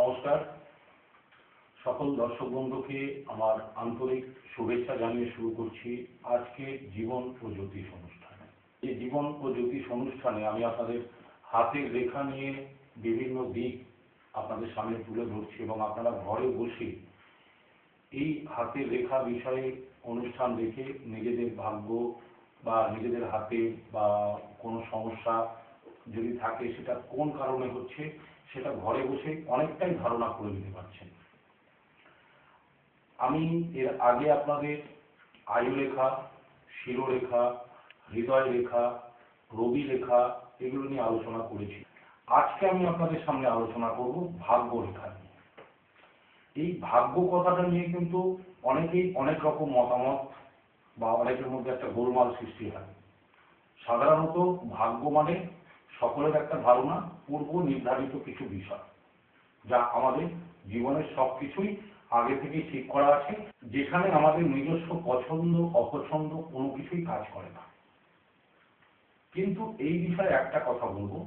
নমস্কার। সকল দর্শক বন্ধুকে আমার আন্তরিক শুভেচ্ছা জানিয়ে শুরু করছি আজকে জীবন ও জ্যোতিষ অনুষ্ঠানে। এই জীবন ও জ্যোতিষ অনুষ্ঠানে আমি আপনাদের হাতের রেখা নিয়ে বিভিন্ন দিক আপনাদের সামনে তুলে ধরছি এবং আপনারা ঘরে বসে এই হাতের রেখা বিষয়ে অনুষ্ঠান দেখে নিজেদের ভাগ্য বা নিজেদের হাতে বা কোনো সমস্যা যদি থাকে সেটা কোন কারণে হচ্ছে সেটা ঘরে বসে অনেকটাই ধারণা করে নিতে পারছেন। আমি এর আগে আপনাদের আয়ু রেখা, শিরোরেখা, হৃদয় রেখা, রবি রেখা এগুলো নিয়ে আলোচনা করেছি। আজকে আমি আপনাদের সামনে আলোচনা করব ভাগ্য রেখা নিয়ে। এই ভাগ্য কথাটা নিয়ে কিন্তু অনেকেই অনেক রকম মতামত বা অনেকের মধ্যে একটা গোলমাল সৃষ্টি হয়। সাধারণত ভাগ্য মানে সকলের একটা ধারণা পূর্ব নির্ধারিত কিছু বিষয়, যা আমাদের জীবনের সবকিছুই আগে থেকেই ঠিক করা আছে, যেখানে আমাদের নিজস্ব পছন্দ অপছন্দ কোনো কিছুই কাজ করে না। কিন্তু এই বিষয়ে একটা কথা বলবো,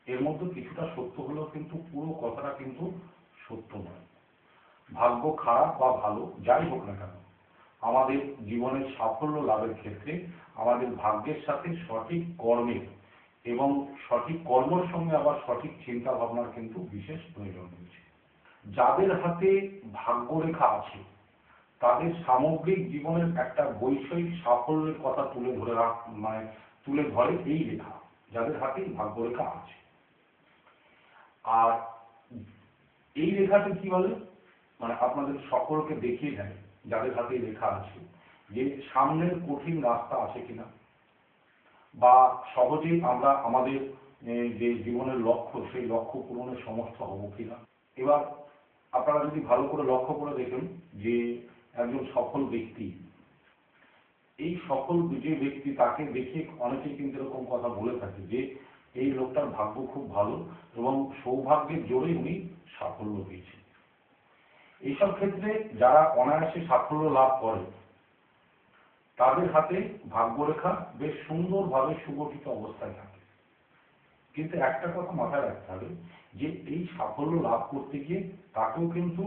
এর মধ্যে কিছুটা সত্য হলেও কিন্তু পুরো কথাটা কিন্তু সত্য নয়। ভাগ্য খারাপ বা ভালো যাই হোক না কেন, আমাদের জীবনের সাফল্য লাভের ক্ষেত্রে আমাদের ভাগ্যের সাথে সঠিক কর্মের এবং সঠিক কর্মের সঙ্গে আবার সঠিক চিন্তা ভাবনার কিন্তু বিশেষ প্রয়োজন রয়েছে। যাদের হাতে ভাগ্যরেখা আছে তাদের সামগ্রিক জীবনের একটা বৈষয়িক সাফল্যের কথা তুলে ধরে এই রেখা, যাদের হাতে ভাগ্যরেখা আছে। আর এই রেখাটি কি বলে, আপনাদের সকলকে দেখিয়ে দেয় যাদের হাতে রেখা আছে যে সামনের কঠিন রাস্তা আছে কিনা, বা সহজেই আমরা আমাদের যে জীবনের লক্ষ্য সেই লক্ষ্য পূরণে সমর্থ হব কিনা। এবার আপনারা যদি ভালো করে লক্ষ্য করে দেখেন যে একজন সফল ব্যক্তি, এই সফল যে ব্যক্তি তাকে দেখে অনেকেই কিন্তু এরকম কথা বলে থাকে যে এই লোকটার ভাগ্য খুব ভালো এবং সৌভাগ্যের জোরে উনি সাফল্য পেয়েছেন। এইসব ক্ষেত্রে যারা অনায়াসে সাফল্য লাভ করে তাদের হাতে ভাগ্যরেখা বেশ সুন্দরভাবে সুগঠিত অবস্থায় থাকে। কিন্তু একটা কথা মাথায় রাখতে হবে যে এই সাফল্য লাভ করতে গিয়ে তাকেও কিন্তু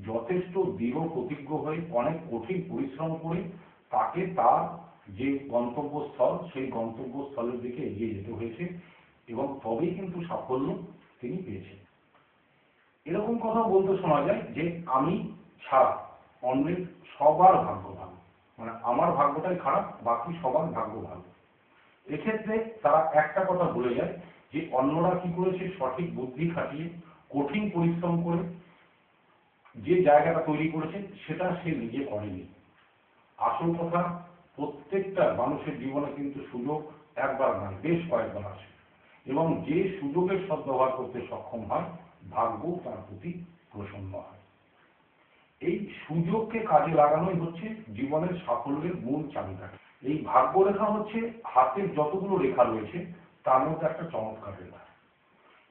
যথেষ্ট দৃঢ় প্রতিজ্ঞ হয়ে অনেক কঠিন পরিশ্রম করে তাকে তার যে গন্তব্যস্থল সেই গন্তব্যস্থলের দিকে এগিয়ে যেতে হয়েছে এবং তবেই কিন্তু সাফল্য তিনি পেয়েছেন। এরকম কথা বলতে শোনা যায় যে আমি ছাড়া অন্যের সবার ভাগ্য ভালো, আমার ভাগ্যটাই খারাপ, বাকি সবার ভাগ্য ভালো। এক্ষেত্রে তারা একটা কথা বলে যায় যে অন্যরা কি করেছে, সঠিক বুদ্ধি খাটিয়ে কঠিন পরিশ্রম করে যে জায়গাটা তৈরি করেছে সেটা সে নিজে করেনি। আসল কথা, প্রত্যেকটা মানুষের জীবনে কিন্তু সুযোগ একবার নয় বেশ কয়েকবার আসে এবং যে সুযোগের সদ্ব্যবহার করতে সক্ষম হয় ভাগ্য তার প্রতি প্রসন্ন হয়। এই সুযোগকে কাজে লাগানোই হচ্ছে জীবনের সাফল্যের মূল চাবিকাঠি। এই ভাগ্যরেখা হচ্ছে হাতের যতগুলো রেখা রয়েছে তার মধ্যে একটা চমৎকার রেখা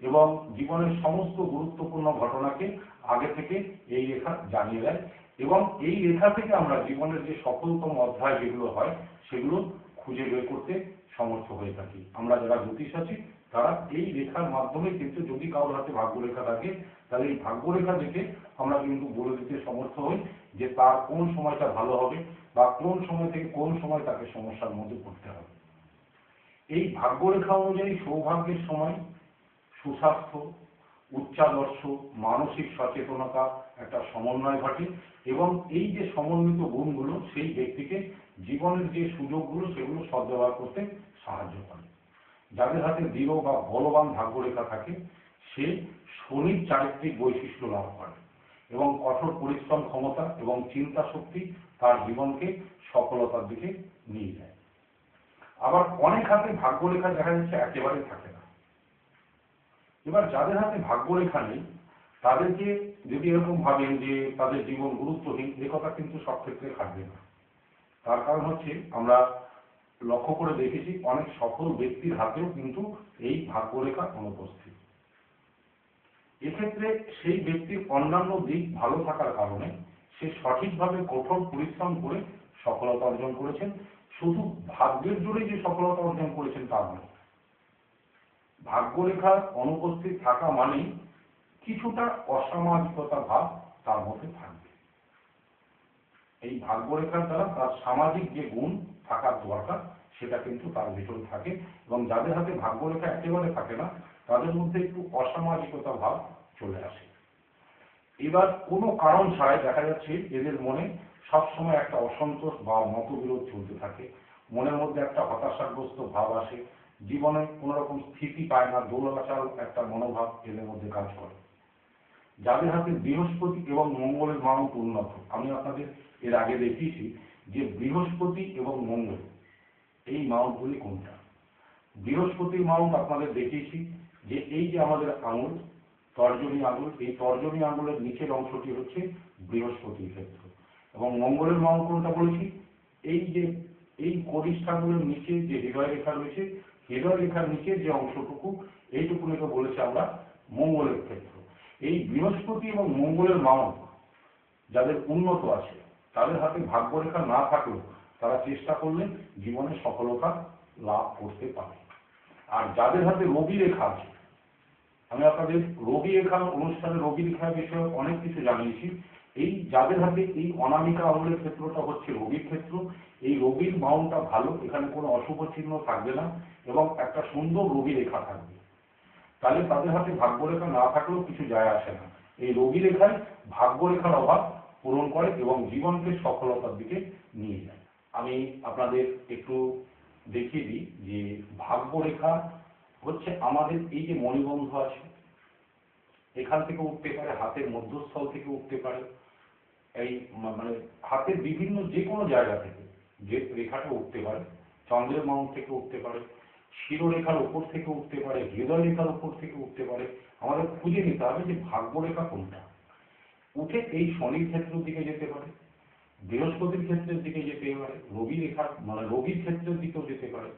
এবং জীবনের সমস্ত গুরুত্বপূর্ণ ঘটনাকে আগে থেকে এই রেখা জানিয়ে দেয় এবং এই রেখা থেকে আমরা জীবনের যে সফলতম অধ্যায় যেগুলো হয় সেগুলো খুঁজে বের করতে সমর্থ হয়ে থাকি। আমরা যারা জ্যোতিষ আছি তারা এই রেখার মাধ্যমে কিন্তু, যদি কারোর হাতে ভাগ্যরেখা থাকে তাহলে এই ভাগ্যরেখা দেখে আমরা কিন্তু বলে দিতে সমর্থ হই যে তার কোন সময়টা ভালো হবে বা কোন সময় থেকে কোন সময় তাকে সমস্যার মধ্যে পড়তে হবে। এই ভাগ্যরেখা অনুযায়ী সৌভাগ্যের সময় সুস্বাস্থ্য, উচ্চাদর্শ, মানসিক সচেতনতা একটা সমন্বয় ঘটে এবং এই যে সমন্বিত গুণগুলো সেই ব্যক্তিকে জীবনের যে সুযোগগুলো সেগুলো সদ্ব্যবহার করতে সাহায্য করে। যাদের হাতে দৃঢ় বা বলবান ভাগ্যরেখা থাকে সে শনির চারিত্রিক বৈশিষ্ট্য লাভ করে এবং কঠোর পরিশ্রম ক্ষমতা এবং চিন্তা শক্তি তার জীবনকে সফলতার দিকে নিয়ে যায়। আবার অনেক হাতে ভাগ্যরেখা দেখা যাচ্ছে একেবারে থাকে না। এবার যাদের হাতে ভাগ্যরেখা নেই তাদেরকে যদি এরকম ভাবেন যে তাদের জীবন গুরুত্বহীন, এ কথা কিন্তু সব ক্ষেত্রে খাটবে না। তার কারণ হচ্ছে আমরা লক্ষ্য করে দেখেছি অনেক সফল ব্যক্তির হাতেও কিন্তু এই ভাগ্যরেখা অনুপস্থিত। এক্ষেত্রে সেই ব্যক্তির অন্যান্য দিক ভালো থাকার কারণে সে সঠিকভাবে কঠোর পরিশ্রম করে সফলতা অর্জন করেছেন। শুধু ভাগ্যের জোরে যে সফলতা অর্জন করেছেন তা নয়, ভাগ্যরেখা অনুপস্থিত থাকা মানেই কিছুটা অসামাজিকতা ভাব তার মধ্যে থাকবে। এই ভাগ্যরেখার দ্বারা তার সামাজিক যে গুণ থাকার দরকার সেটা কিন্তু তার ভেতরে থাকে, এবং যাদের হাতে ভাগ্যরেখা একেবারে থাকে না তাদের মধ্যে একটু অসামাজিকতা ভাব চলে আসে। এবার কোনো কারণ ছাড়াই দেখা যাচ্ছে এদের মনে সবসময় একটা অসন্তোষ বা মতবিরোধ চলতে থাকে, মনের মধ্যে একটা হতাশাগ্রস্ত ভাব আসে, জীবনে কোনো রকম স্থিতি পায় না, দোলাচল একটা মনোভাব এদের মধ্যে কাজ করে। যাদের হাতে বৃহস্পতি এবং মঙ্গলের মাউন্ট উন্নত, আমি আপনাদের এর আগে দেখিয়েছি যে বৃহস্পতি এবং মঙ্গল এই মাউন্টগুলি কোনটা। বৃহস্পতির মাউন্ট আপনাদের দেখিয়েছি যে এই যে আমাদের আঙুল, তর্জনী আঙুল, এই তর্জনী আঙুলের নিচের অংশটি হচ্ছে বৃহস্পতির ক্ষেত্র, এবং মঙ্গলের মাউন্ট কোনটা বলেছি, এই যে এই কনিষ্ঠাঙ্গুলের নিচে যে হৃদয় রেখা রয়েছে, হৃদয় রেখার নিচে যে অংশটুকু এইটুকুনিকে বলেছে আমরা মঙ্গলের ক্ষেত্র। এই বৃহস্পতি এবং মঙ্গলের মাউন্ট যাদের উন্নত আছে তাদের হাতে ভাগ্যরেখা না থাকলেও তারা চেষ্টা করলে জীবনে সফলতা লাভ করতে পারে। আর যাদের হাতে রবি রেখা আছে, আমি আপনাদের রবি রেখা অনুষ্ঠানে রবি রেখার বিষয়ে অনেক কিছু জানিয়েছি। এই যাদের হাতে এই অনামিকা আঙুলের ক্ষেত্রটা হচ্ছে রবির ক্ষেত্র, এই রবির মাউন্টটা ভালো, এখানে কোনো অশুভ চিহ্ন থাকবে না এবং একটা সুন্দর রবি রেখা থাকবে, তাহলে তাদের হাতে ভাগ্যরেখা না থাকলেও কিছু যায় আসে না। এই রবি রেখায় ভাগ্যরেখার অভাব পূরণ করে এবং জীবনকে সফলতার দিকে নিয়ে যায়। আমি আপনাদের একটু দেখিয়ে দিই যে ভাগ্যরেখা হচ্ছে আমাদের এই যে মণিবন্ধ আছে, এখান থেকে উঠতে পারে, হাতের মধ্যস্থল থেকে উঠতে পারে, এই মানে হাতের বিভিন্ন যে কোনো জায়গা থেকে যে রেখাটা উঠতে পারে, চন্দ্রের মাউন্ট থেকে উঠতে পারে, শিরোরেখার উপর থেকে উঠতে পারে, হৃদয় রেখার উপর থেকে উঠতে পারে। আমাদের খুঁজে নিতে হবে যে ভাগ্যরেখা কোনটা। উঠে এই শনির ক্ষেত্রের দিকে যেতে পারে, বৃহস্পতির ক্ষেত্রের দিকে যেতে পারে, রবি রেখা মানে রবির ক্ষেত্রের দিকেও যেতে পারে।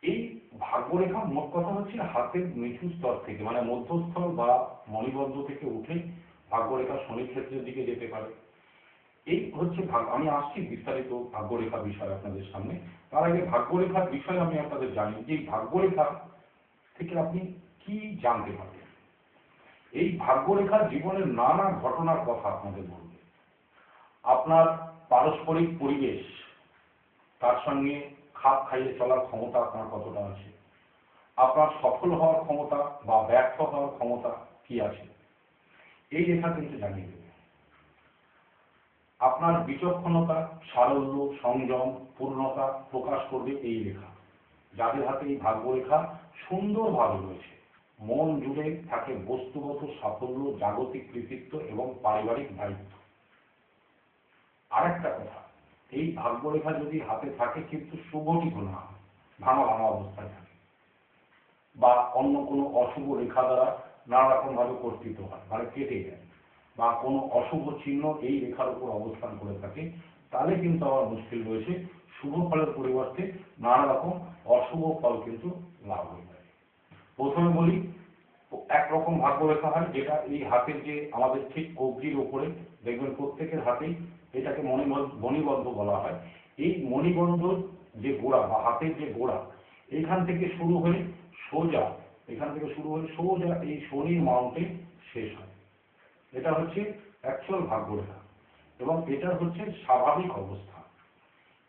এই ভাগ্যরেখা মোট কথা হচ্ছে হাতের নিচু স্তর থেকে মানে মধ্যস্থল বা মণিবন্ধ থেকে উঠে ভাগ্যরেখা শনির ক্ষেত্রের দিকে যেতে পারে। এই হচ্ছে আমি আসছি বিস্তারিত ভাগ্যরেখা বিষয় আপনাদের সামনে। তার আগে ভাগ্যরেখার বিষয়ে আমি আপনাদের জানি যে ভাগ্যরেখা থেকে আপনি কি জানতে পারবেন। এই ভাগ্যরেখা জীবনের নানা ঘটনার কথা আপনাদের বলবে। আপনার পারস্পরিক পরিবেশ, তার সঙ্গে খাপ খাইয়ে চলার ক্ষমতা আপনার কতটা আছে, আপনার সফল হওয়ার ক্ষমতা বা ব্যর্থ হওয়ার ক্ষমতা কি আছে, এই রেখা কিন্তু জানিয়ে দেবে। আপনার বিচক্ষণতা, সারল্য, সংযম, পূর্ণতা প্রকাশ করবে এই রেখা। যাদের হাতে এই ভাগ্যরেখা সুন্দরভাবে রয়েছে, মন জুড়ে থাকে বস্তুগত সাফল্য, জাগতিক কৃতিত্ব এবং পারিবারিক দায়িত্ব। আরেকটা কথা, এই ভাগ্যরেখা যদি হাতে থাকে কিন্তু সুগঠিত না হয়, ভাঙা ভাঙা অবস্থায় থাকে, বা অন্য কোনো অশুভ রেখা দ্বারা নানা রকম ভাবে কর্তৃত হয় মানে কেটে যায়, বা কোনো অশুভ চিহ্ন এই রেখার উপর অবস্থান করে থাকে, তাহলে কিন্তু আমার মুশকিল রয়েছে, শুভ ফলের পরিবর্তে নানা রকম অশুভ ফল কিন্তু লাভ হয়ে যায়। প্রথমে বলি, একরকম ভাগ্যরেখা হয় যেটা এই হাতের যে আমাদের ঠিক কবজির উপরে দেখবেন প্রত্যেকের হাতেই এটাকে মণিবন্ধ বলা হয়। এই মণিবন্ধ যে গোড়া বা হাতের যে গোড়া, এখান থেকে শুরু হয়ে সোজা এই শনির মাউন্টে শেষ হয়। এটা হচ্ছে অ্যাকচুয়াল ভাগ্যরেখা এবং এটা হচ্ছে স্বাভাবিক অবস্থা।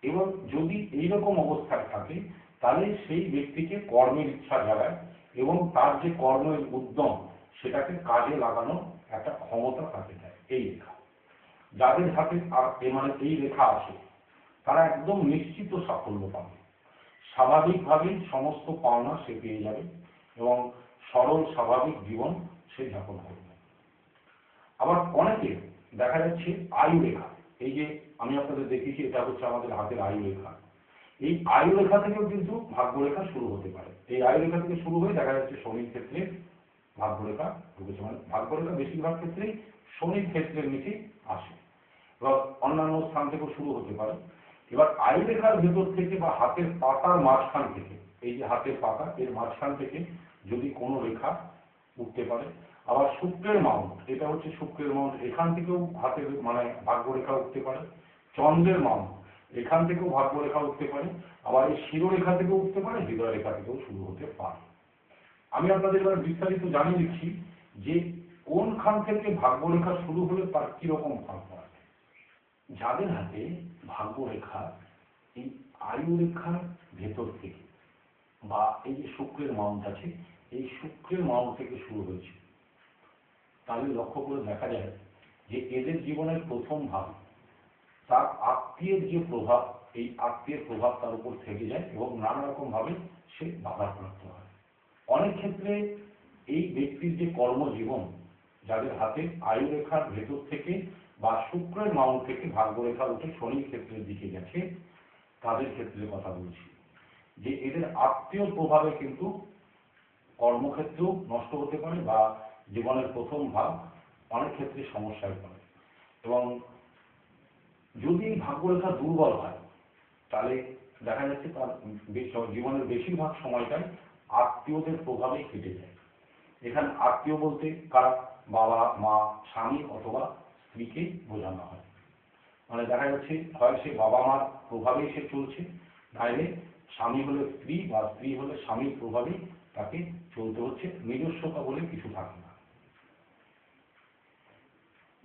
এবং যদি এইরকম অবস্থায় থাকে তাহলে সেই ব্যক্তিকে কর্মের ইচ্ছা জাগায় এবং তার যে কর্মের উদ্যম সেটাকে কাজে লাগানোর একটা ক্ষমতা তাকে দেয় এই রেখা। যাদের হাতে মানে এই রেখা আছে তারা একদম নিশ্চিত সাফল্য পাবে, স্বাভাবিকভাবেই সমস্ত পাওনা সে পেয়ে যাবে এবং সরল স্বাভাবিক জীবন সে যাপন করবে। আবার অনেকে দেখা যাচ্ছে আয়ু রেখা, এই যে আমি আপনাদের দেখিয়েছি এটা হচ্ছে আমাদের হাতের আয়ু রেখা, এই আয়ু রেখা থেকেও কিন্তু ভাগ্যরেখা শুরু হতে পারে। এই আয়ু রেখা থেকে শুরু হয়ে দেখা যাচ্ছে শনির ক্ষেত্রে ভাগ্যরেখা ঢুকেছে, মানে ভাগ্যরেখা বেশিরভাগ ক্ষেত্রেই শনির ক্ষেত্রের নিচে আসে, এবার অন্যান্য স্থান থেকেও শুরু হতে পারে। এবার আয়ু রেখার ভেতর থেকে বা হাতের পাতার মাঝখান থেকে, এই যে হাতের পাতা এর মাঝখান থেকে যদি কোনো রেখা উঠতে পারে। আবার শুক্রের মাউন্ট, এটা হচ্ছে শুক্রের মাউন্ট, এখান থেকেও হাতের মানে ভাগ্যরেখা উঠতে পারে। চন্দ্রের মাউন্ট, এখান থেকেও ভাগ্যরেখা উঠতে পারে। আবার এই শিরোরেখা থেকেও উঠতে পারে, হৃদয় রেখা থেকেও শুরু হতে পারে। আমি আপনাদের এবার বিস্তারিত জানিয়ে দিচ্ছি যে কোনখান থেকে ভাগ্যরেখা শুরু হলে তার কিরকম ফল পড়ে? যাদের হাতে ভাগ্যরেখা এই আয়ুরেখার ভেতর থেকে বা এই যে শুক্রের মাউন্ট আছে, এই শুক্রের মাউন্ট থেকে শুরু হয়েছে, তাহলে লক্ষ্য করে দেখা যায় যে এদের জীবনের প্রথম ভাব তার আত্মীয়ের যে প্রভাব, এই আত্মীয়ের প্রভাব তার উপর থেকে যায় এবং নানা রকম ভাবে সে বাধাপ্রাপ্ত হয়। অনেক ক্ষেত্রে এই ব্যক্তির যে কর্মজীবন, যাদের হাতে আয়ুরেখার ভেতর থেকে বা শুক্রের মাউন্ট থেকে ভাগ্যরেখা উঠে শনির ক্ষেত্রের দিকে গেছে, তাদের ক্ষেত্রে কথা বলছি, যে এদের আত্মীয় প্রভাবে কিন্তু কর্মক্ষেত্রেও নষ্ট হতে পারে বা জীবনের প্রথম ভাব অনেক ক্ষেত্রে সমস্যায় পড়ে। এবং যদি ভাগ্যরেখা দুর্বল হয় তাহলে দেখা যাচ্ছে তার জীবনের বেশিরভাগ সময়টাই আত্মীয়দের প্রভাবেই কেটে যায়। এখানে আত্মীয় বলতে কারা? বাবা, মা, স্বামী অথবা স্ত্রীকে বোঝানো হয়। মানে দেখা যাচ্ছে হয় সে বাবা মার প্রভাবেই সে চলছে, নাইলে স্বামী হলে স্ত্রী বা স্ত্রী হলে স্বামীর প্রভাবেই তাকে চলতে হচ্ছে, নিজস্বতা বলে কিছু থাকে না।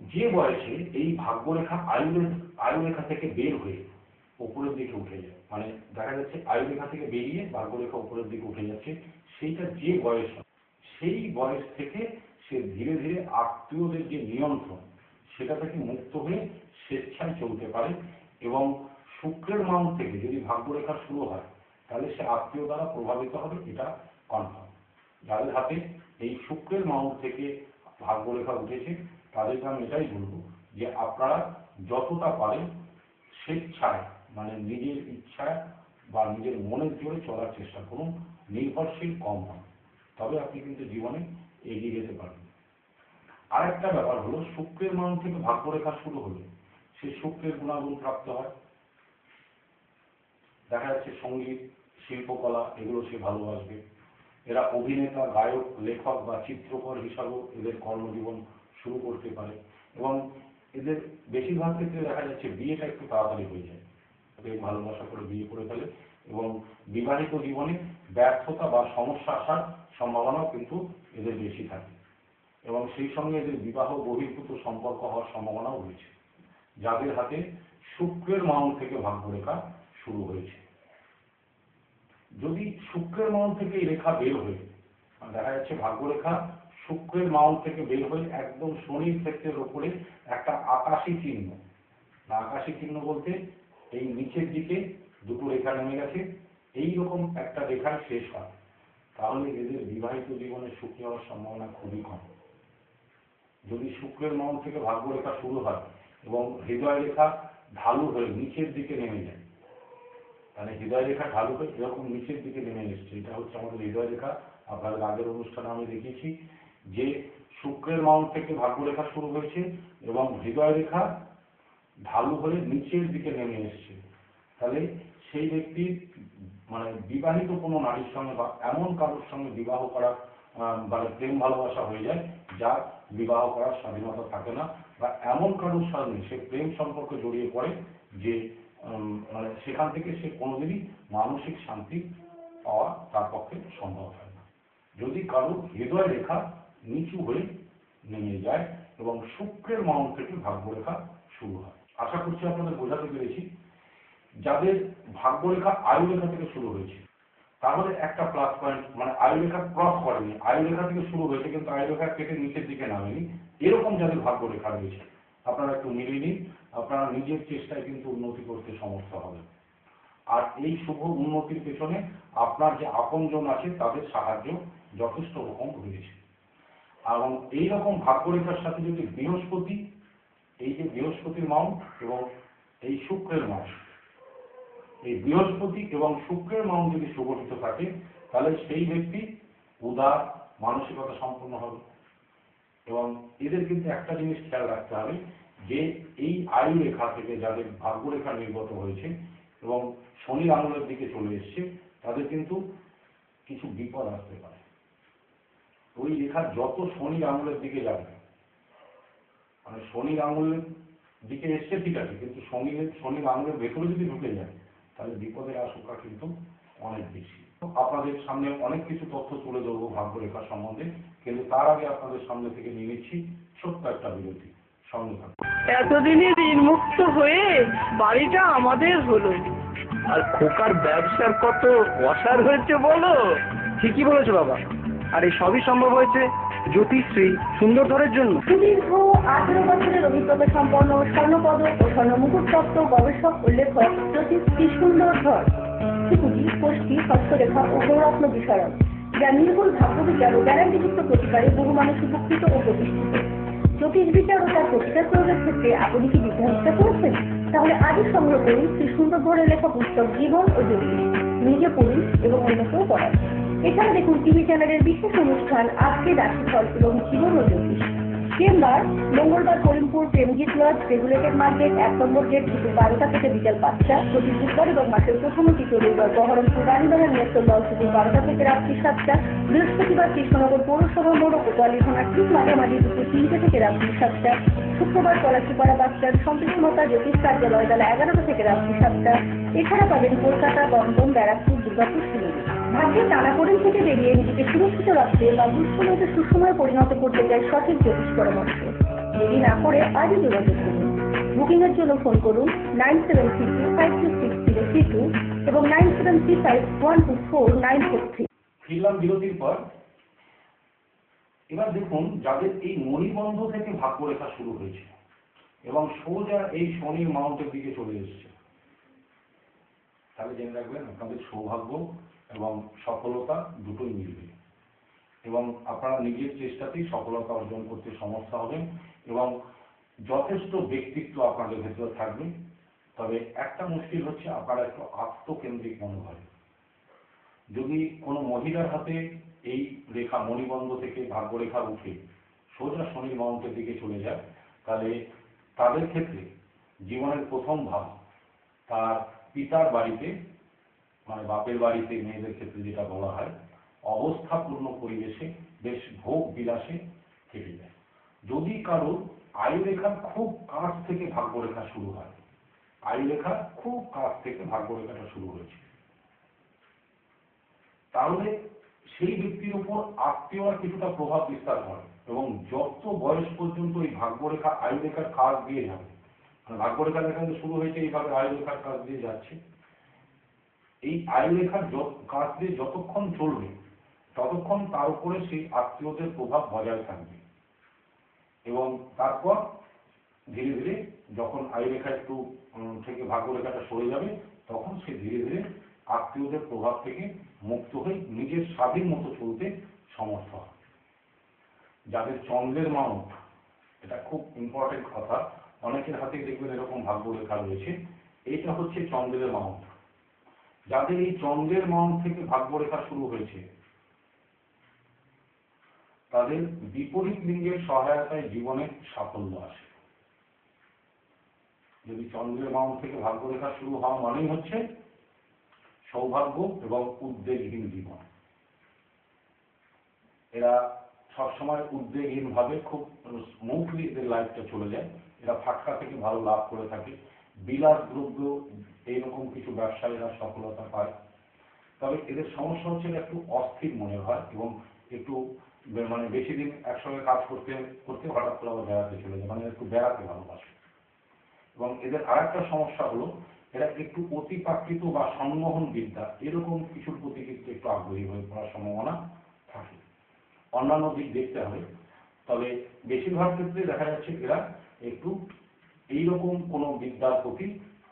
যে বয়সে এই ভাগ্যরেখা আয়ুরেখা থেকে বের হয়ে উপরের দিকে উঠে যায়, মানে দেখা যাচ্ছে আয়ুরেখা থেকে বেরিয়ে ভাগ্যরেখা উপরের দিকে উঠে যাচ্ছে, সেইটা যে বয়স, সেই বয়স থেকে সে ধীরে ধীরে আত্মীয়দের যে নিয়ন্ত্রণ সেটা থেকে মুক্ত হয়ে স্বেচ্ছায় চলতে পারে। এবং শুক্রের মাউন্ট থেকে যদি ভাগ্যরেখা শুরু হয় তাহলে সে আত্মীয় দ্বারা প্রভাবিত হবে, এটা কনফার্ম। যাদের হাতে এই শুক্রের মাউন্ট থেকে ভাগ্যরেখা উঠেছে তাদেরকে আমি এটাই বলবো যে আপনারা যতটা পারেন স্বেচ্ছায়, মানে নিজের ইচ্ছায় বা নিজের মনের জোরে চলার চেষ্টা করুন, নির্ভরশীল কম হন, তবে আপনি কিন্তু জীবনে এগিয়ে যেতে পারবেন। আরেকটা ব্যাপার হলো, শুক্রের মাউন্ট থেকে ভাগ্যরেখা শুরু হলে সে শুক্রের গুণাগুণ প্রাপ্ত হয়। দেখা যাচ্ছে সঙ্গীত, শিল্পকলা এগুলো সে ভালোবাসবে। এরা অভিনেতা, গায়ক, লেখক বা চিত্রকর হিসাবেও এদের কর্মজীবন শুরু করতে পারে। এবং এদের বেশিরভাগ ক্ষেত্রে দেখা যাচ্ছে বিয়েটা একটু তাড়াতাড়ি হয়ে যায়, এদের ভালোবাসা করে বিয়ে করে ফেলে এবং বিবাহিত জীবনে ব্যর্থতা বা সমস্যা আসার সম্ভাবনাও কিন্তু এদের বেশি থাকে। এবং সেই সঙ্গে এদের বিবাহ বহির্ভূত সম্পর্ক হওয়ার সম্ভাবনাও রয়েছে যাদের হাতে শুক্রের মাউন্ট থেকে ভাগ্যরেখা শুরু হয়েছে। যদি শুক্রের মাউন্ট থেকে এই রেখা বের হয়ে দেখা যাচ্ছে ভাগ্যরেখা শুক্রের মাউন্ট থেকে বের হয়ে একদম শনির ক্ষেত্রের ওপরে একটা আকাশী চিহ্ন, আকাশী চিহ্ন বলতে এই নিচের দিকে দুটো রেখা নেমে গেছে, এইরকম একটা রেখায় শেষ হয়, তাহলে এদের বিবাহিত জীবনে সুখী হওয়ার সম্ভাবনা খুবই কম। যদি শুক্রের মাউন্ট থেকে ভাগ্যরেখা শুরু হয় এবং হৃদয় রেখা ঢালু হয়ে নিচের দিকে নেমে যায়, মানে হৃদয় রেখা ঢালু হয়ে এরকম নিচের দিকে নেমে এসছে, এটা হচ্ছে আমাদের হৃদয় রেখা। আপনাদের আগের অনুষ্ঠানে আমি দেখিয়েছি যে শুক্রের মাউন্ট থেকে ভাগ্যরেখা শুরু হয়েছে এবং হৃদয় রেখা ঢালু হয়ে নিচের দিকে নেমে এসছে, তাহলে সেই ব্যক্তির মানে বিবাহিত কোনো নারীর সঙ্গে বা এমন কারোর সঙ্গে বিবাহ করার মানে প্রেম ভালোবাসা হয়ে যায় যার বিবাহ করার স্বাধীনতা থাকে না, বা এমন কারোর সঙ্গে সে প্রেম সম্পর্কে জড়িয়ে পড়ে যে মানে সেখান থেকে সে কোনোদিনই মানসিক শান্তি পাওয়া তার পক্ষে সম্ভব হয় না। যদি কারো হৃদয় রেখা নিচু হয়ে নেমে যায় এবং শুক্রের মাউন্ট থেকে ভাগ্যরেখা শুরু হয়। আশা করছি আপনাদের বোঝাতে পেরেছি। যাদের ভাগ্যরেখা আয়ুরেখা থেকে শুরু হয়েছে তাহলে একটা প্লাস পয়েন্ট, মানে আয়ুরেখা ক্রস করেনি, আয়ুরেখা থেকে শুরু হয়েছে কিন্তু আয়ুরেখা কেটে নিচের দিকে নামেনি, এরকম যাদের ভাগ্যরেখা রয়েছে আপনারা একটু মিলিয়ে নিন, আপনারা নিজের চেষ্টায় কিন্তু উন্নতি করতে সমর্থ হবেন। আর এই শুভ উন্নতির পেছনে আপনার যে আপনজন আছে তাদের সাহায্য যথেষ্ট রকম রয়েছে। এবং এইরকম ভাগ্যরেখার সাথে যদি বৃহস্পতি, এই যে বৃহস্পতির মাউন্ট এবং এই শুক্রের মাউন্ট, এই বৃহস্পতি এবং শুক্রের মাউন্ট যদি সুগঠিত থাকে তাহলে সেই ব্যক্তি উদার মানসিকতা সম্পন্ন হবে। এবং এদের কিন্তু একটা জিনিস খেয়াল রাখতে হবে যে এই আয়ু রেখা থেকে যাদের ভাগ্যরেখা নির্গত হয়েছে এবং শনির আঙুলের দিকে চলে এসছে তাদের কিন্তু কিছু বিপদ আসতে পারে। ওই রেখা যত শনির আঙুলের দিকে যাবে, মানে শনির আঙুলের দিকে এসছে ঠিক আছে, কিন্তু শনির আঙুলের ভেতরে যদি ঢুকে যায় তাহলে বিপদের আশঙ্কা কিন্তু অনেক বেশি। আপনাদের সামনে অনেক কিছু তথ্য তুলে ধরবো ভাগ্যরেখা সম্বন্ধে, কিন্তু তার আগে আপনাদের সামনে থেকে নিয়ে নিচ্ছি ছোট্ট একটা বিরতি। সঙ্গে থাকুন। এতদিনে ঋণ মুক্ত হয়ে বাড়িটা আমাদের হলো, আর খোকার ব্যবসার কত অসার হয়েছে বলো। ঠিকই বলেছো বাবা, আর এই সবই সম্ভব হয়েছে জ্যোতিশ্রী সুন্দরধরের জন্য। সুদীর্ঘ 18 বছরের অভিজ্ঞতা সম্পন্ন স্বর্ণপদক ও স্বর্ণমুকুটপ্রাপ্ত গবেষক ও লেখক জ্যোতিশ্রী সুন্দরধর ত্রিপুটি, কোষ্ঠী, হস্তরেখা ও গৌরত্ন বিশারদ, যা নির্ভুল ভাগ্যবিচার ও গ্যারান্টিযুক্ত প্রতিকারে বহু মানুষ উপকৃত ও প্রতিষ্ঠিত। জ্যোতিষ বিচার ও তার প্রতিকার প্রয়োগের ক্ষেত্রে আপনি কি বিভ্রান্তিটা করেছেন? তাহলে আজই সংগ্রহ করুন শ্রী সুন্দরধরের লেখা পুস্তক জীবন ও জ্যোতিষ, নিজে পড়ুন এবং অন্যকেও পড়ান। এছাড়া দেখুন টিভি চ্যানেলের বিশেষ অনুষ্ঠান আজকে রাশিফল এবং জীবন ও জ্যোতিষ। চেম্বার মঙ্গলবার Karimpur Premjit lodge, regulated market 1 number gate, দুপুর 12টা থেকে বিকাল 5টা। প্রতি বুধবার এবং মাসের প্রথম ও তৃতীয় রবিবার বহরমপুর রানীবাজার নেত্র লজ, দুপুর 12টা থেকে রাত্রি 7টা। বৃহস্পতিবার কৃষ্ণনগর পৌরসভা মোড় ও কোতোয়ালি থানার ঠিক মাঝামাঝি দুপুর 3টে থেকে রাত্রি 7টা। শুক্রবার পলাশিপাড়া বাসস্ট্যান্ড সম্পৃক্ততা জ্যোতিষ কার্যালয় বেলা 11টা থেকে রাত্রি 7টা। এছাড়া পাবেন কলকাতা, দমদম, ব্যারাকপুর, দুর্গাপুর, শিলিগুড়ি। ভাগ্যের টানাপোড়েন থেকে বেরিয়ে নিজেকে সুরক্ষিত রাখতে বা দুঃসময়কে সুসময়ে পরিণত করতে চাই সঠিক জ্যোতিষ পরামর্শ। দেরি না করে আজই যোগাযোগ করুন। বুকিং এর জন্য ফোন করুন 9732526032 এবং 9735124943। ফিরলাম বিরতির পর। এবার দেখুন, যাদের এই মণিবন্ধ থেকে ভাগ্যরেখা শুরু হয়েছে এবং সোজা এই শনির মাউন্টের দিকে চলে এসেছে, তাহলে জেনে রাখবেন আপনাদের সৌভাগ্য এবং সফলতা দুটোই মিলবে এবং আপনারা নিজের চেষ্টাতেই সফলতা অর্জন করতে সমর্থ হবেন এবং যথেষ্ট ব্যক্তিত্ব আপনাদের ভেতরে থাকবে। তবে একটা মুশকিল হচ্ছে, আপনারা একটু আত্মকেন্দ্রিক মনোভাব। যদি কোনো মহিলার হাতে এই রেখা মণিবন্ধ থেকে ভাগ্যরেখা উঠে সোজা শনির মাউন্টের দিকে চলে যায়, তাহলে তাদের ক্ষেত্রে জীবনের প্রথম ভাব তার পিতার বাড়িতে, মানে বাপের বাড়িতে মেয়েদের ক্ষেত্রে যেটা বলা হয়, অবস্থাপূর্ণ পরিবেশে বেশ ভোগ বিলাসে কেটে যায়। যদি কারোর আয়ুরেখার খুব কাছ থেকে ভাগ্যরেখা শুরু হয়, আয়ুরেখা খুব কাছ থেকে ভাগ্যরেখাটা শুরু হয়েছে, তাহলে সেই ব্যক্তির উপর আত্মীয়রা কিছুটা প্রভাব বিস্তার করে এবং যত বয়স পর্যন্ত এই ভাগ্যরেখা আয়ুরেখার কাজ দিয়ে যাবে, ভাগ্যরেখা যেখানে শুরু হয়েছে এইভাবে আয়ুরেখার কাজ দিয়ে যাচ্ছে, এই আয়ুরেখার কাজ দিয়ে যতক্ষণ চলবে ততক্ষণ তার উপরে সেই আত্মীয়দের প্রভাব বজায় থাকবে এবং তারপর ধীরে ধীরে যখন আয়ুরেখা একটু থেকে ভাগ্যরেখাটা সরে যাবে, তখন সে ধীরে ধীরে আত্মীয়দের প্রভাব থেকে মুক্ত হয়ে নিজের স্বাধীন মতো চলতে সমর্থ হয়। যাদের চন্দ্রের মাউন্ট, এটা খুব ইম্পর্টেন্ট কথা, অনেকের হাতে দেখবেন এরকম ভাগ্যরেখা রয়েছে, এটা হচ্ছে চন্দ্রের মাউন্ট। যাদের এই চন্দ্রের মাউন্ট থেকে ভাগ্যরেখা শুরু হয়েছে, তাদের বিপরীত লিঙ্গের সহায়তায় জীবনে সাফল্য আসে। যদি চন্দ্রের মাউন্ট থেকে ভাগ্যরেখা শুরু হওয়া মানেই হচ্ছে সৌভাগ্য এবং উদ্বেগহীন জীবন। এরা সবসময় উদ্বেগহীন ভাবে খুব স্মুথলি এদের লাইফটা চলে যায়। এরা ফাটকা থেকে ভালো লাভ করে থাকে, বিলাস দ্রব্য এইরকম কিছু ব্যবসায় এরা সফলতা পায়। তবে এদের সমস্যা হচ্ছে একটু অস্থির মনে হয় এবং একটু মানে বেশি দিন একসঙ্গে কাজ করতে করতে হঠাৎ করে আবার বেড়াতে চলে যায়, মানে একটু বেড়াতে ভালোবাসে। এবং এদের আরেকটা সমস্যা হলো, এরা একটু অতিপ্রাকৃত বা সম্মোহন বিদ্যা এরকম কিছুর প্রতি কিন্তু একটু আগ্রহী হয়ে পড়ার সম্ভাবনা থাকে। অন্যান্য দিক দেখতে হবে, তবে বেশিরভাগ ক্ষেত্রে দেখা যাচ্ছে এরা একটু এইরকম কোনো বিদ্যার প্রতি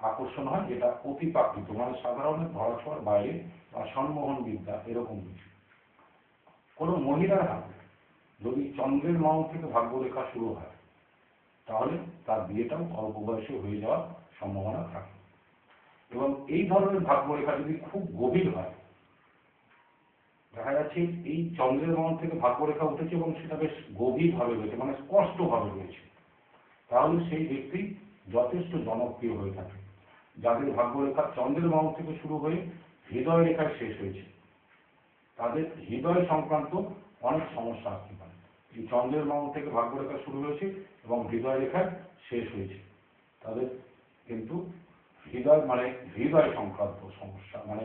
আকর্ষণ হয় যেটা অতিপ্রাকৃত, মানে সাধারণের ধরাছোঁয়ার বাইরে বা সম্মোহন বিদ্যা এরকম কিছু। কোনো মহিলার হাতে যদি চন্দ্রের মাউন্ট থেকে ভাগ্যরেখা শুরু হয়, তাহলে তার বিয়েটাও অল্প বয়সে হয়ে যাওয়ার সম্ভাবনা থাকে। এবং এই ধরনের ভাগ্যরেখা যদি খুব গভীর হয়, দেখা যাচ্ছে এই চন্দ্রের মাউন্ট থেকে ভাগ্যরেখা উঠেছে এবং সেটা বেশ গভীরভাবে রয়েছে, মানে স্পষ্টভাবে রয়েছে, তাহলে সেই ব্যক্তি যথেষ্ট জনপ্রিয় হয়ে থাকে। যাদের ভাগ্যরেখা চন্দ্রের মাউন্ট থেকে শুরু হয়ে হৃদয় রেখায় শেষ হয়েছে, তাদের হৃদয় সংক্রান্ত অনেক সমস্যা আসতে পারে। এই চন্দ্রের মাউন্ট থেকে ভাগ্যরেখা শুরু হয়েছে এবং হৃদয় রেখায় শেষ হয়েছে, তাদের কিন্তু হৃদয় সংক্রান্ত সমস্যা, মানে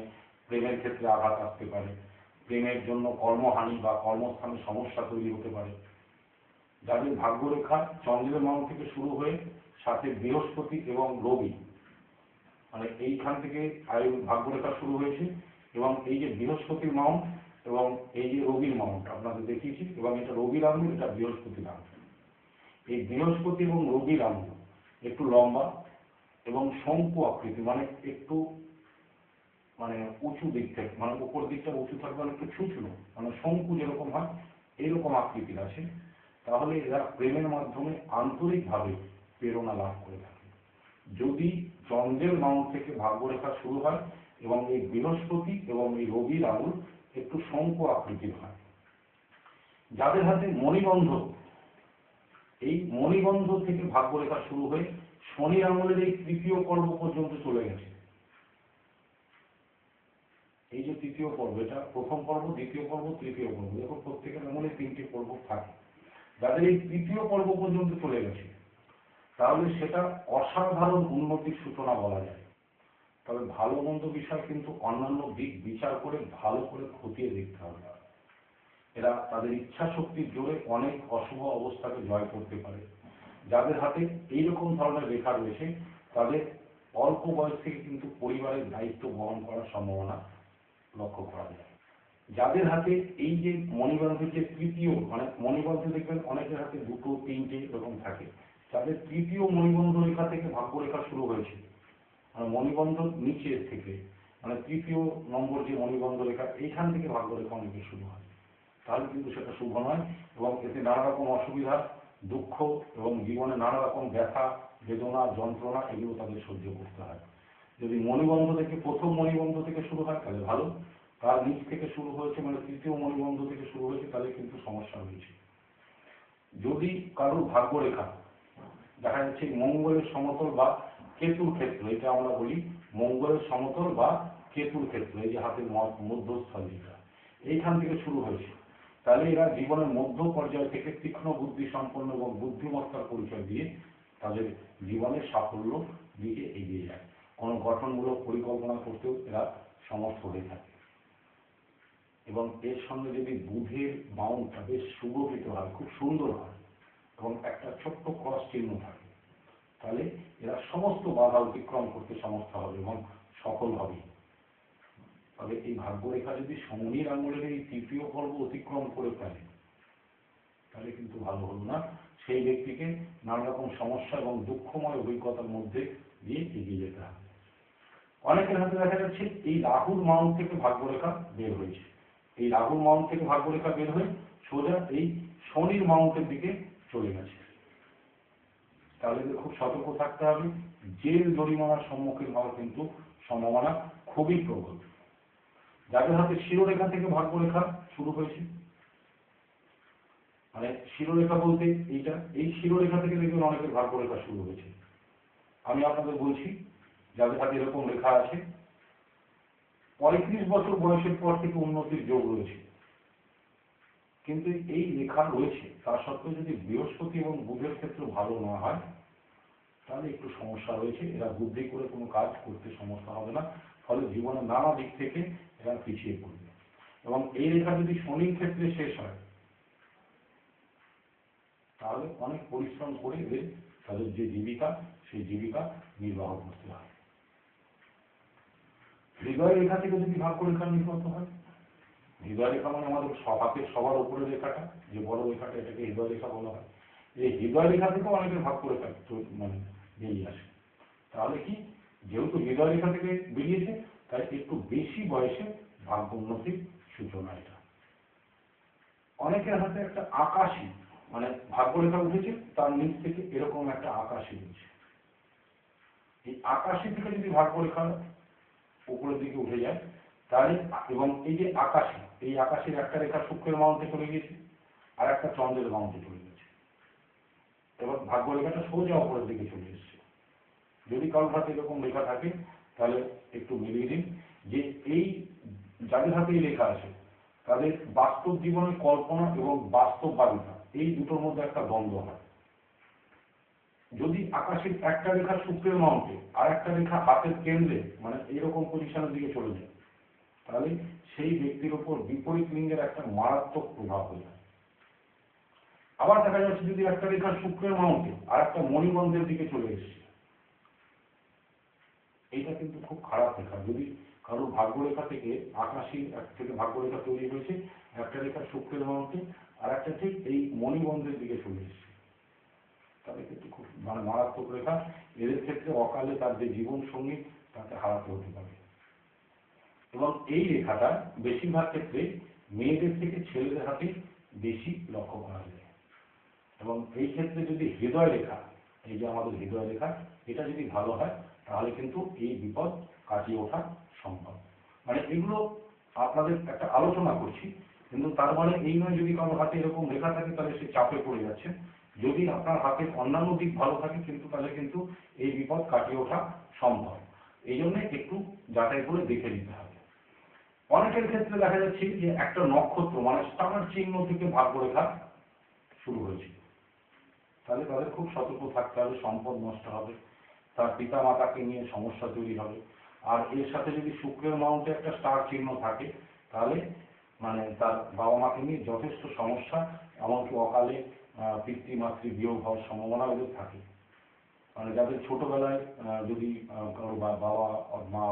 প্রেমের ক্ষেত্রে আঘাত আসতে পারে, প্রেমের জন্য কর্মহানি বা কর্মস্থানে সমস্যা তৈরি হতে পারে। যাদের ভাগ্যরেখা চন্দ্রের মাউন্ট থেকে শুরু হয়ে সাথে বৃহস্পতি এবং রবি, মানে এইখান থেকে ভাগ্যরেখা শুরু হয়েছে, এবং এই যে বৃহস্পতির মাউন্ট এবং এই যে রবির মাউন্ট আপনাদের দেখিয়েছি, এবং এটা রবির আঙুল, এটা বৃহস্পতির আঙুল। এই বৃহস্পতি এবং রবির আঙুল একটু লম্বা এবং শঙ্কু আকৃতি, মানে একটু মানে উঁচু দিক থেকে, মানে উপর দিকটা উঁচু থাকবে, মানে একটু ছুঁচলো, মানে শঙ্কু যেরকম হয় এইরকম আকৃতির আছে। তাহলে এরা প্রেমের মাধ্যমে আন্তরিকভাবে প্রেরণা লাভ করে থাকে। যদি চন্দ্রের মাউন্ট থেকে ভাগ্যরেখা শুরু হয় এবং এই বৃহস্পতি এবং এই রবির আঙুল একটু শঙ্কু আকৃতির হয়। যাদের হাতে মণিবন্ধ, এই মণিবন্ধ থেকে ভাগ্যরেখা শুরু হয়ে শনি আঙুলের এই তৃতীয় পর্ব পর্যন্ত চলে গেছে। এই যে তৃতীয় পর্ব, এটা প্রথম পর্ব, দ্বিতীয় পর্ব, তৃতীয় পর্ব, দেখো প্রত্যেকের আঙুলে 3টে পর্ব থাকে। যাদের এই তৃতীয় পর্ব পর্যন্ত চলে গেছে, তাহলে সেটা অসাধারণ উন্নতির সূচনা বলা যায়। তবে ভালো মন্দ বিষয় কিন্তু অন্যান্য দিক বিচার করে ভালো করে খতিয়ে দেখতে হবে। এরা তাদের ইচ্ছা শক্তির জোরে অনেক অশুভ অবস্থাকে জয় করতে পারে। যাদের হাতে এইরকম ধরনের রেখা রয়েছে, তাদের অল্প বয়স থেকে কিন্তু পরিবারের দায়িত্ব বহন করার সম্ভাবনা লক্ষ্য করা যায়। যাদের হাতে এই যে মণিবন্ধের যে তৃতীয়, মানে মণিবন্ধ দেখবেন অনেকের হাতে 2, 3টে এরকম থাকে, যাদের তৃতীয় মণিবন্ধ রেখা থেকে ভাগ্যরেখা শুরু হয়েছে, মানে মণিবন্ধ নিচের থেকে, মানে তৃতীয় নম্বর যে মণিবন্ধ রেখা, এইখান থেকে ভাগ্যরেখা অনেকের শুরু হয়, তাহলে কিন্তু সেটা শুভ নয়, এবং এতে নানা রকম অসুবিধা, দুঃখ এবং জীবনে নানা রকম ব্যথা, বেদনা, যন্ত্রণা এগুলো তাদের সহ্য করতে হয়। যদি মণিবন্ধ থেকে, প্রথম মণিবন্ধ থেকে শুরু হয় তাহলে ভালো, তার নিচ থেকে শুরু হয়েছে, মানে তৃতীয় মণিবন্ধ থেকে শুরু হয়েছে, তাহলে কিন্তু সমস্যা হয়েছে। যদি কারোর ভাগ্যরেখা দেখা যাচ্ছে মঙ্গলের সমতল বা কেতুর ক্ষেত্র, এটা আমরা বলি মঙ্গলের সমতল বা কেতুর ক্ষেত্র, এই যে হাতের মধ্যস্থল যেটা, এইখান থেকে শুরু হয়েছে, তাহলে এরা জীবনের মধ্য পর্যায় থেকে তীক্ষ্ণ বুদ্ধি সম্পন্ন এবং বুদ্ধিমত্তার পরিচয় দিয়ে তাদের জীবনের সাফল্য দিকে এগিয়ে যায়। কোনো গঠনমূলক পরিকল্পনা করতেও এরা সমর্থ হয়ে থাকে। এবং এর সঙ্গে যদি বুধের মাউন্টটা বেশ সুগঠিত হয়, খুব সুন্দর হয়, এবং একটা ছোট্ট ক্রস চিহ্ন থাকে, তাহলে এরা সমস্ত বাধা অতিক্রম করতে সমর্থ হবে এবং সফল হবে। তবে এই ভাগ্যরেখা যদি শনির আঙুলের এই তৃতীয় পর্ব অতিক্রম করে ফেলে, তাহলে কিন্তু ভালো হলো না। সেই ব্যক্তিকে নানা রকম সমস্যা এবং দুঃখময় অভিজ্ঞতার মধ্যে দিয়ে এগিয়ে যেতে হবে। অনেকের হাতে দেখা যাচ্ছে এই রাহুর মাউন্ট থেকে ভাগ্যরেখা বের হয়েছে, এই রাহুর মাউন্ট থেকে ভাগ্যরেখা বের হয়ে সোজা এই শনির মাউন্টের দিকে চলে গেছে, তাহলে খুব সতর্ক থাকতে হবে। জেল জরিমানার সম্মুখীন হওয়ার কিন্তু সম্ভাবনা খুবই প্রবল। যাদের হাতে শিরোরেখা থেকে ভাগ্যরেখা শুরু হয়েছে, মানে শিরোরেখা বলতে এইটা, এই শিরোরেখা থেকে দেখবেন অনেকের ভাগ্যরেখা শুরু হয়েছে। আমি আপনাদের বলছি, যাদের হাতে এরকম রেখা আছে, 35 বছর বয়সের পর থেকে উন্নতির যোগ রয়েছে, কিন্তু এই রেখা রয়েছে, তার সত্ত্বেও যদি বৃহস্পতি এবং বুধের ক্ষেত্রে ভালো না হয়, তাহলে একটু সমস্যা রয়েছে। এরা বুদ্ধি করে কোনো কাজ করতে সমস্যা হবে না, ফলে জীবনের নানা দিক থেকে এরা পিছিয়ে পড়বে। এবং এই রেখা যদি শনির ক্ষেত্রে শেষ হয়, তাহলে অনেক পরিশ্রম করে এদের তাদের যে জীবিকা, সেই জীবিকা নির্বাহ করতে হয়। হৃদয় রেখা থেকে যদি ভাগ্যরেখা নির্গত হয়, হৃদয় রেখা মানে আমাদের হাতের সবার উপরে রেখাটা, যে বড় রেখাটা, এটাকে হৃদয় রেখা বলা হয়। এই হৃদয় রেখা থেকেও অনেকের ভাগ্যরেখা মানে বেরিয়ে আসে। তাহলে কি, যেহেতু হৃদয় রেখা থেকে বেরিয়েছে, তাই একটু বেশি বয়সে ভাগ্য উন্নতির সূচনা এটা। অনেকের হাতে একটা আকাশী, মানে ভাগ্যরেখা উঠেছে, তার নিচ থেকে এরকম একটা আকাশী উঠছে। এই আকাশী থেকে যদি ভাগ্যরেখা উপরের দিকে উঠে যায়, তাহলে, এবং এই যে আকাশী, এই আকাশের একটা রেখা শুক্রের মাউন্টে চলে গিয়েছে, আর একটা চন্দ্রের মাউন্টে চলে গেছে, এবার ভাগ্যরেখাটা সোজা উপরের দিকে চলে এসছে। যদি কারোর হাতে এরকম রেখা থাকে, তাহলে একটু মিলিয়ে দিন যে এই যাদের হাতে এই রেখা আছে, তাদের বাস্তব জীবনের কল্পনা এবং বাস্তববাদিতা, এই দুটোর মধ্যে একটা দ্বন্দ্ব হয়। যদি আকাশের একটা রেখা শুক্রের মাউন্টে আর একটা রেখা হাতের কেন্দ্রে, মানে এইরকম পজিশনের দিকে চলে যায়, তাহলে সেই ব্যক্তির উপর বিপরীত লিঙ্গের একটা মারাত্মক প্রভাব হয়ে যায়। আবার দেখা যাচ্ছে যদি একটা রেখা শুক্রের মাউন্টে আর একটা মণিবন্ধের দিকে চলে এসেছে, এইটা কিন্তু খুব খারাপ রেখা। যদি কারোর ভাগ্যরেখা থেকে আকাশী থেকে ভাগ্যরেখা তৈরি হয়েছে, একটা রেখা শুক্রের মাউন্টে আর একটা ঠিক এই মণিবন্ধের দিকে চলে এসেছে, তাহলে কিন্তু খুব মারাত্মক রেখা। এদের ক্ষেত্রে অকালে তার যে জীবন সঙ্গী তাকে হারাতে হতে পারে। এবং এই রেখাটা বেশিরভাগ ক্ষেত্রে মেয়েদের থেকে ছেলেদের হাতে বেশি লক্ষ্য করা যায়। এবং এই ক্ষেত্রে যদি হৃদয় রেখা, এই যে আমাদের হৃদয় রেখা, এটা যদি ভালো হয় তাহলে কিন্তু এই বিপদ কাটিয়ে ওঠা সম্ভব। মানে এগুলো আপনাদের একটা আলোচনা করছি, কিন্তু তার মানে এই নয় যদি কারোর হাতে এরকম রেখা থাকে তাহলে সে চাপে পড়ে যাচ্ছে। যদি আপনার হাতের অন্যান্য দিক ভালো থাকে কিন্তু তাহলে কিন্তু এই বিপদ কাটিয়ে ওঠা সম্ভব। এই জন্য একটু যাচাই করে দেখে নিতে হবে। অনেকের ক্ষেত্রে দেখা যাচ্ছে যে একটা নক্ষত্র মানে স্টার চিহ্ন থেকে ভাগ্যরেখা শুরু হয়েছে, তাহলে তাদের খুব সতর্ক থাকতে হবে, সম্পদ নষ্ট হবে, তার পিতা মাতাকে নিয়ে সমস্যা তৈরি হবে। আর এর সাথে যদি শুক্রের মাউন্টে একটা স্টার চিহ্ন থাকে তাহলে মানে তার বাবা মাকে নিয়ে যথেষ্ট সমস্যা, এমনকি অকালে পিতৃমাতৃ বিয়োগ হওয়ার সম্ভাবনা ওদের থাকে। মানে যাদের ছোটবেলায় যদি কারো বাবা অথবা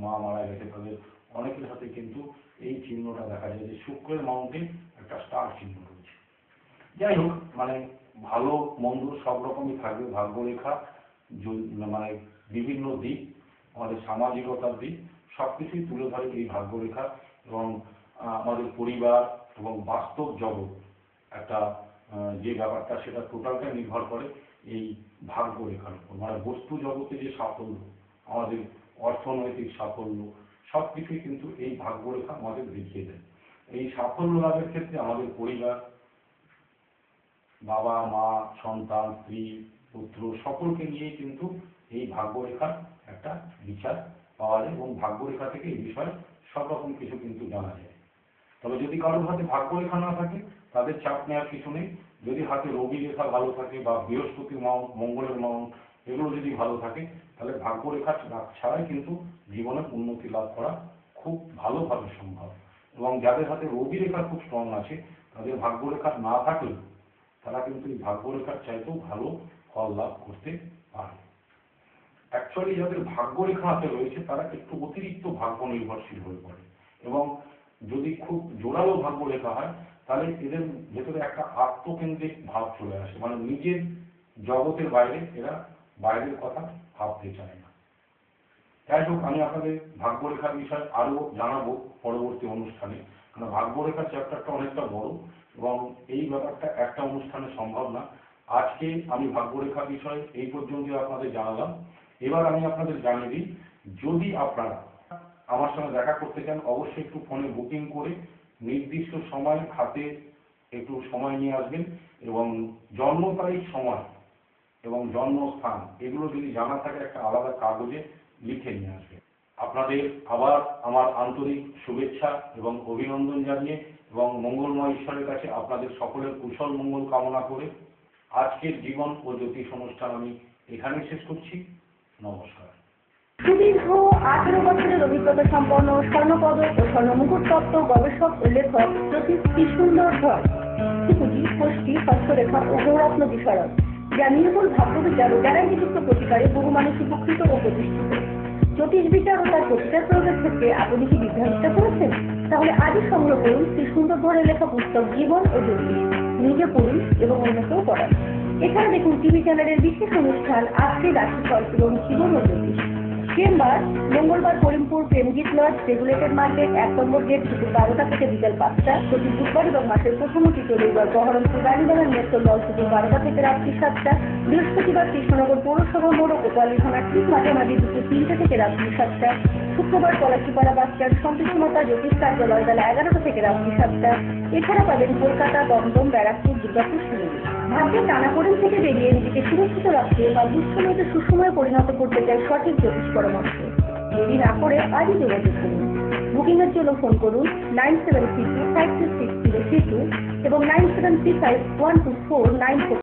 মা মারা গেছে, তাদের অনেকের হাতে কিন্তু এই চিহ্নটা দেখা যায় যে শুক্রের মাউন্টে একটা স্টার চিহ্ন রয়েছে। যাই হোক, মানে ভালো মন্দ সব রকমই থাকবে। ভাগ্যরেখা মানে বিভিন্ন দিক, আমাদের সামাজিকতার দিক সবকিছুই তুলে ধরে এই ভাগ্যরেখা। এবং আমাদের পরিবার এবং বাস্তব জগৎ একটা যে ব্যাপারটা, সেটা টোটালটা নির্ভর করে এই ভাগ্যরেখার উপর। মানে বস্তু জগতে যে সাফল্য, আমাদের অর্থনৈতিক সাফল্য সবকিছুই কিন্তু এই ভাগ্যরেখা আমাদের দেখিয়ে দেয়। এই সাফল্য লাভের ক্ষেত্রে আমাদের পরিবার, বাবা মা, সন্তান, স্ত্রী, পুত্র সকলকে নিয়ে কিন্তু এই ভাগ্যরেখার একটা বিচার পাওয়া যায় এবং ভাগ্যরেখা থেকে এই বিষয়ে সব রকম কিছু কিন্তু জানা যায়। তবে যদি কারোর হাতে ভাগ্যরেখা না থাকে তাদের চাপ নেওয়ার কিছু নেই। যদি হাতে রবি রেখা ভালো থাকে বা বৃহস্পতির মাউন্ট, মঙ্গলের মাউন্ট এগুলো যদি ভালো থাকে তাহলে ভাগ্যরেখা ছাড়াই কিন্তু জীবনে উন্নতি লাভ করা খুব ভালোভাবে সম্ভব। এবং যাদের হাতে রবি রেখা খুব স্ট্রং আছে, তাদের ভাগ্যরেখা না থাকলে তারা কিন্তু এই ভাগ্যরেখার চাইতেও ভালো ফল লাভ করতে পারে। অ্যাকচুয়ালি যাদের ভাগ্যরেখা হাতে রয়েছে তারা একটু অতিরিক্ত ভাগ্য নির্ভরশীল হয়ে পড়ে। এবং যদি খুব জোরালো ভাগ্যরেখা হয় তাহলে এদের ভেতরে একটা আত্মকেন্দ্রিক ভাব চলে আসে, মানে নিজের জগতের বাইরে এরা বাইরের কথা ভাবতে চায় না। যাই হোক, আমি আপনাদের ভাগ্যরেখার বিষয়ে আরো জানাবো পরবর্তী অনুষ্ঠানে, কারণ ভাগ্যরেখার চ্যাপ্টারটা অনেকটা বড় এবং এই ব্যাপারটা একটা অনুষ্ঠানে সম্ভব না। আজকে আমি ভাগ্যরেখা বিষয়ে এই পর্যন্ত আপনাদের জানালাম। এবার আমি আপনাদের জানিয়ে দিই, যদি আপনারা আমার সঙ্গে দেখা করতে চান অবশ্যই একটু ফোনে বুকিং করে নির্দিষ্ট সময় হাতে একটু সময় নিয়ে আসবেন এবং জন্ম তারিখ, সময় এবং জন্মস্থান এগুলো যদি জানা থাকে একটা আলাদা কাগজে লিখে নিয়ে আসবেন। আপনাদের আবার আমার আন্তরিক শুভেচ্ছা এবং অভিনন্দন জানিয়ে এবং মঙ্গলময় ঈশ্বরের কাছে আপনাদের সকলের কুশল মঙ্গল কামনা করে আজকের জীবন ও জ্যোতিষ অনুষ্ঠান আমি এখানেই শেষ করছি। নমস্কার। সুদীর্ঘ 18 বছরের অভিজ্ঞতা সম্পন্ন স্বর্ণপদক ও স্বর্ণমুকুট তত্ত্ব গবেষক ও লেখক জ্যোতিষ কৃষ্ণধর ধর ত্রিপুটি, ষষ্ঠী, হস্তরেখা ও গৌরত্ন বিশারদ, যা নির্ভুল ভাগ্যবিচার ও গ্যারান্টিযুক্ত প্রতিকারে বহু মানুষ উপকৃত ও প্রতিষ্ঠিত। জ্যোতিষ বিচার ও তার প্রতিকার প্রয়োগের ক্ষেত্রে আপনি কি বিভ্রান্ত করেছেন? তাহলে আজই সংগ্রহ করুন শ্রী সুন্দর ধরের লেখা পুস্তক জীবন ও জ্যোতিষ। নিজে পড়ুন এবং অন্যকেও পড়ান। এছাড়া দেখুন টিভি চ্যানেলের বিশেষ অনুষ্ঠান আজকে রাশিফল এবং জীবন ও জ্যোতিষ। চেম্বার মঙ্গলবার Karimpur Premjit lodge, regulated market, 1 number gate, দুপুর 12টা থেকে বিকেল 5টা। প্রতি বুধবার এবং মাসের প্রথম ও তৃতীয় রবিবার বহরমপুর রানীবাগান মেট্রো লজ, দুপুর 12টা থেকে রাত্রি 7টা। বৃহস্পতিবার কৃষ্ণনগর পৌরসভা মোড় ও কোতোয়ালি থানার ঠিক মাঝামাঝি দুপুর 3টে থেকে রাত্রি 7টা। শুক্রবার পলাশিপাড়া বাসস্ট্যান্ড সন্তোষমাতা জ্যোতিষ কার্যালয় বেলা 11টা থেকে রাত্রি 7টা। এছাড়া পাবেন কলকাতা, দমদম, ব্যারাকপুর, দুর্গাপুর, শিলিগুড়ি। ভাগ্যের টানাপোড়েন থেকে বেরিয়ে নিজেকে সুরক্ষিত রাখতে বা দুঃসময়কে সুসময়ে পরিণত করতে চাই সঠিক জ্যোতিষ পরামর্শ। দেরি না করে আজই যোগাযোগ করুন। বুকিংয়ের জন্য ফোন করুন 9732566032 এবং 9735124944